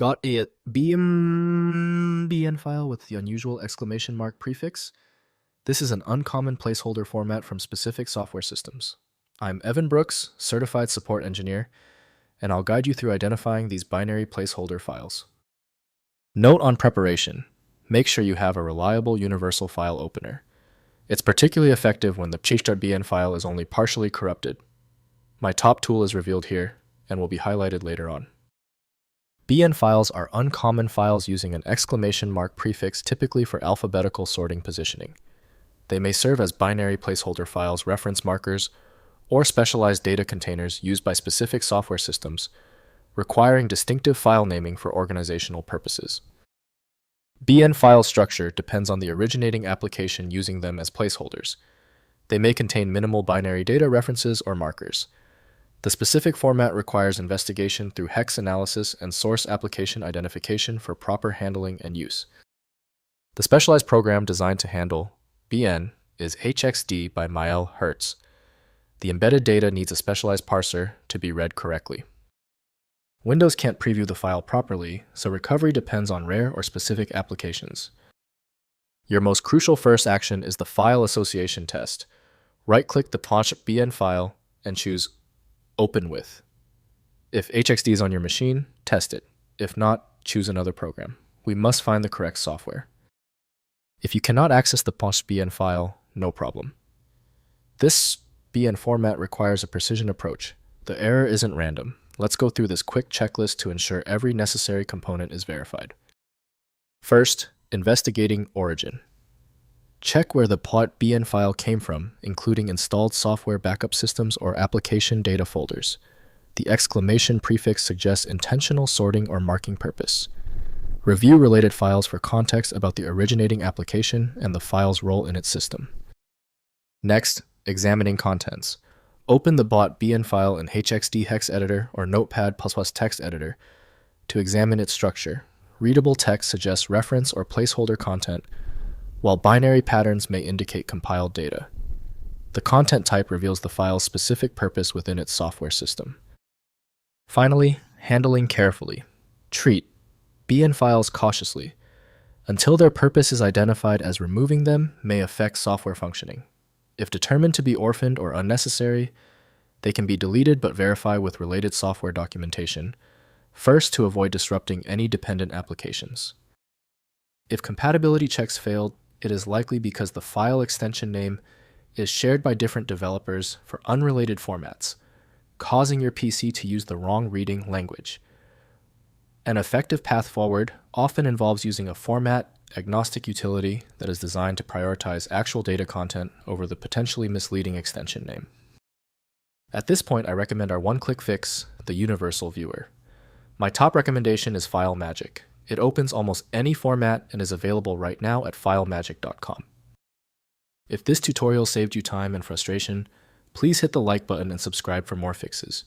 Got a BN file with the unusual exclamation mark prefix? This is an uncommon placeholder format from specific software systems. I'm Evan Brooks, Certified Support Engineer, and I'll guide you through identifying these binary placeholder files. Note on preparation: make sure you have a reliable universal file opener. It's particularly effective when the .bn file is only partially corrupted. My top tool is revealed here and will be highlighted later on. BN files are uncommon files using an exclamation mark prefix, typically for alphabetical sorting positioning. They may serve as binary placeholder files, reference markers, or specialized data containers used by specific software systems, requiring distinctive file naming for organizational purposes. BN file structure depends on the originating application using them as placeholders. They may contain minimal binary data references or markers. The specific format requires investigation through hex analysis and source application identification for proper handling and use. The specialized program designed to handle BN is HXD by Mael Hertz. The embedded data needs a specialized parser to be read correctly. Windows can't preview the file properly, so recovery depends on rare or specific applications. Your most crucial first action is the file association test. Right-click the .bn file and choose Open With. If HXD is on your machine, test it. If not, choose another program. We must find the correct software. If you cannot access the .bn file, no problem. This BN format requires a precision approach. The error isn't random. Let's go through this quick checklist to ensure every necessary component is verified. First, investigating origin. Check where the .bn file came from, including installed software backup systems or application data folders. The exclamation prefix suggests intentional sorting or marking purpose. Review related files for context about the originating application and the file's role in its system. Next, examining contents. Open the .bn file in HXD hex editor or Notepad++ text editor to examine its structure. Readable text suggests reference or placeholder content, while binary patterns may indicate compiled data. The content type reveals the file's specific purpose within its software system. Finally, handling carefully. Treat BN files cautiously. Until their purpose is identified, as removing them may affect software functioning. If determined to be orphaned or unnecessary, they can be deleted, but verify with related software documentation, first to avoid disrupting any dependent applications. If compatibility checks failed, it is likely because the file extension name is shared by different developers for unrelated formats, causing your PC to use the wrong reading language. An effective path forward often involves using a format-agnostic utility that is designed to prioritize actual data content over the potentially misleading extension name. At this point, I recommend our one-click fix, the Universal Viewer. My top recommendation is FileMagick. It opens almost any format and is available right now at filemagick.com. If this tutorial saved you time and frustration, please hit the like button and subscribe for more fixes.